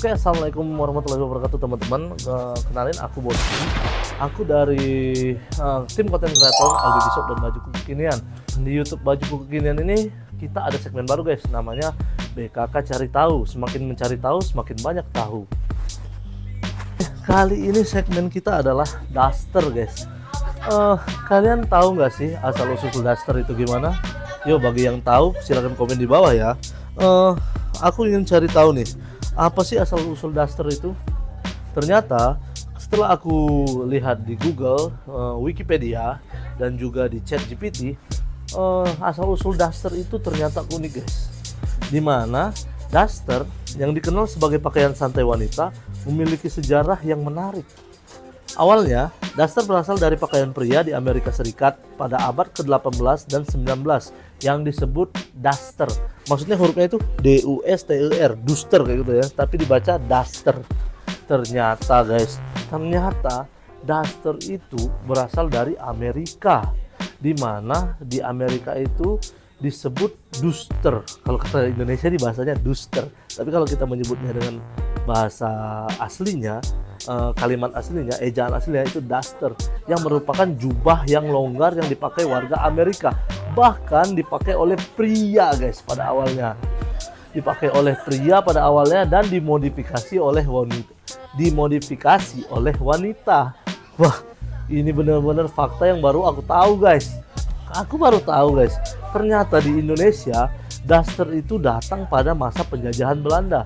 Oke, assalamualaikum warahmatullahi wabarakatuh teman-teman. Kenalin aku Boski. Aku dari tim konten kreator Albi Shop dan Baju Kuku Kekinian. Di YouTube Baju Kuku Kekinian ini kita ada segmen baru guys, namanya BKK Cari Tahu. Semakin mencari tahu, semakin banyak tahu. Kali ini segmen kita adalah daster guys. Kalian tahu nggak sih asal usul daster itu gimana? Yo, bagi yang tahu silahkan komen di bawah ya. Aku ingin cari tahu nih, apa sih asal usul daster itu? Ternyata setelah aku lihat di Google, Wikipedia, dan juga di ChatGPT, asal usul daster itu ternyata unik guys. Dimana daster yang dikenal sebagai pakaian santai wanita memiliki sejarah yang menarik. Awalnya, daster berasal dari pakaian pria di Amerika Serikat pada abad ke-18 dan 19 yang disebut duster. Maksudnya hurufnya itu D-U-S-T-E-R, duster kayak gitu ya, tapi dibaca duster. Ternyata guys, duster itu berasal dari Amerika, di mana di Amerika itu disebut duster. Kalau kata Indonesia di bahasanya duster, tapi kalau kita menyebutnya dengan bahasa aslinya, kalimat aslinya, ejaan aslinya itu duster, yang merupakan jubah yang longgar yang dipakai warga Amerika, bahkan dipakai oleh pria guys pada awalnya, dan dimodifikasi oleh wanita. Wah, ini benar-benar fakta yang baru aku tahu guys. Ternyata di Indonesia daster itu datang pada masa penjajahan Belanda,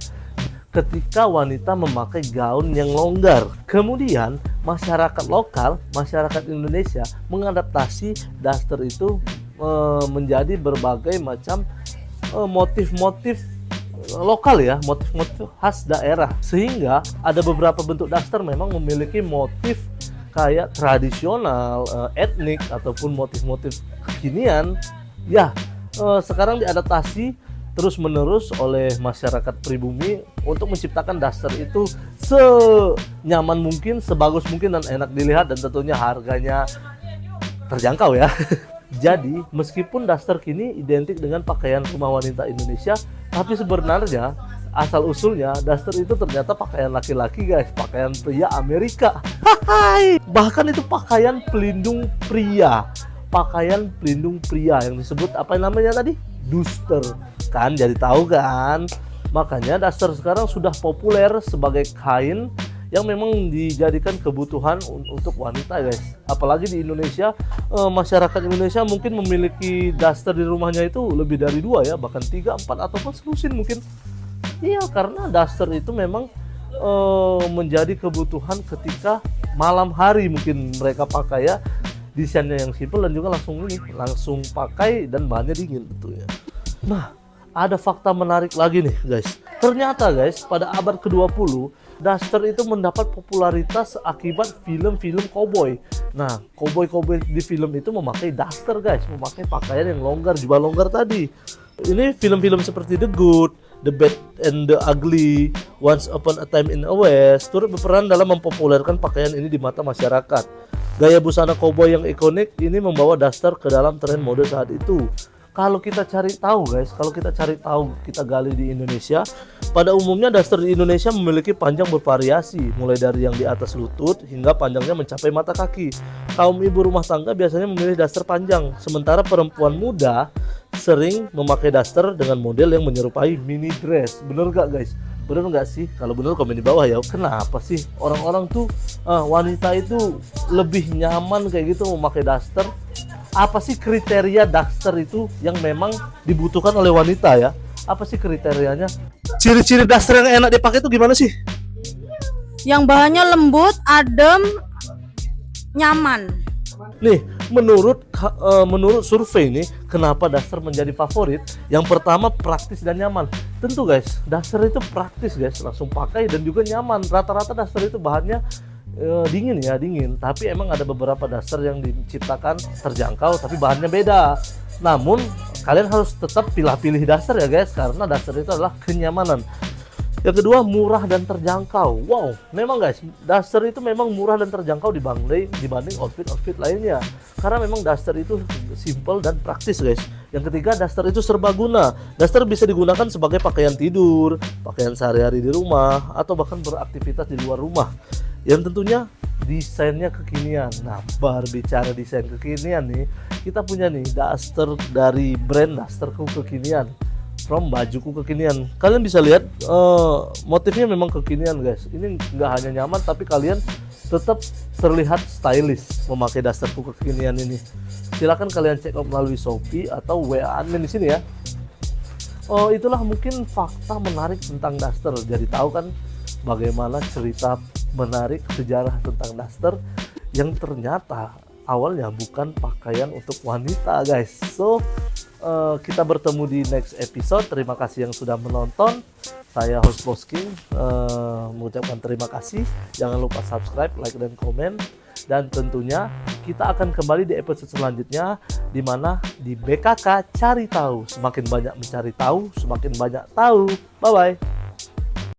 ketika wanita memakai gaun yang longgar. Kemudian masyarakat Indonesia mengadaptasi daster itu menjadi berbagai macam motif-motif lokal ya, motif-motif khas daerah, sehingga ada beberapa bentuk daster memang memiliki motif kayak tradisional, etnik, ataupun motif-motif kekinian ya. Sekarang diadaptasi terus menerus oleh masyarakat pribumi untuk menciptakan daster itu senyaman mungkin, sebagus mungkin, dan enak dilihat, dan tentunya harganya terjangkau ya. Jadi meskipun daster kini identik dengan pakaian rumah wanita Indonesia, tapi sebenarnya asal usulnya daster itu ternyata pakaian laki-laki guys, pakaian pria Amerika. Bahkan itu pakaian pelindung pria yang disebut apa namanya tadi? Duster. Kan jadi tahu kan, makanya daster sekarang sudah populer sebagai kain yang memang dijadikan kebutuhan untuk wanita guys. Apalagi di Indonesia, masyarakat Indonesia mungkin memiliki daster di rumahnya itu lebih dari 2 ya, bahkan 3, 4, ataupun selusin mungkin. Iya, karena daster itu memang menjadi kebutuhan ketika malam hari mungkin mereka pakai ya. Desainnya yang simple dan juga langsung pakai, dan bahannya dingin tentunya. Nah, ada fakta menarik lagi nih guys. Ternyata guys, pada abad ke-20 daster itu mendapat popularitas akibat film-film cowboy. Nah, cowboy di film itu memakai daster guys, memakai pakaian yang longgar, jubah longgar tadi. Ini film-film seperti The Good, The Bad and the Ugly, Once Upon a Time in the West turut berperan dalam mempopulerkan pakaian ini di mata masyarakat. Gaya busana cowboy yang ikonik ini membawa daster ke dalam tren mode saat itu. Kalau kita cari tahu guys, kita gali di Indonesia, pada umumnya daster di Indonesia memiliki panjang bervariasi, mulai dari yang di atas lutut hingga panjangnya mencapai mata kaki. Kaum ibu rumah tangga biasanya memilih daster panjang, sementara perempuan muda sering memakai daster dengan model yang menyerupai mini dress. Bener gak guys? Bener gak sih? Kalau bener komen di bawah ya. Kenapa sih orang-orang tuh wanita itu lebih nyaman kayak gitu memakai daster? Apa sih kriteria daster itu yang memang dibutuhkan oleh wanita ya? Apa sih kriterianya? Ciri-ciri daster yang enak dipakai itu gimana sih? Yang bahannya lembut, adem, nyaman. Nih, menurut survei nih, kenapa daster menjadi favorit? Yang pertama, praktis dan nyaman. Tentu guys, daster itu praktis guys, langsung pakai dan juga nyaman. Rata-rata daster itu bahannya dingin. Tapi emang ada beberapa daster yang diciptakan terjangkau tapi bahannya beda. Namun kalian harus tetap pilih daster ya guys, karena daster itu adalah kenyamanan. Yang kedua, murah dan terjangkau. Wow, memang guys, daster itu memang murah dan terjangkau dibanding outfit lainnya, karena memang daster itu simple dan praktis guys. Yang ketiga, daster itu serbaguna. Daster bisa digunakan sebagai pakaian tidur, pakaian sehari-hari di rumah, atau bahkan beraktivitas di luar rumah. Yang tentunya desainnya kekinian. Nah, berbicara desain kekinian nih, kita punya nih daster dari brand Dasterku Kekinian. From bajuku kekinian. Kalian bisa lihat motifnya memang kekinian guys. Ini nggak hanya nyaman, tapi kalian tetap terlihat stylish memakai Dasterku Kekinian ini. Silakan kalian cek out melalui Shopee atau WA admin di sini ya. Oh, itulah mungkin fakta menarik tentang daster. Jadi tahu kan bagaimana cerita menarik sejarah tentang daster yang ternyata awalnya bukan pakaian untuk wanita, guys. So, kita bertemu di next episode. Terima kasih yang sudah menonton. Saya host Bosking mengucapkan terima kasih. Jangan lupa subscribe, like, dan komen. Dan tentunya kita akan kembali di episode selanjutnya, di mana di BKK Cari Tahu. Semakin banyak mencari tahu, semakin banyak tahu. Bye-bye.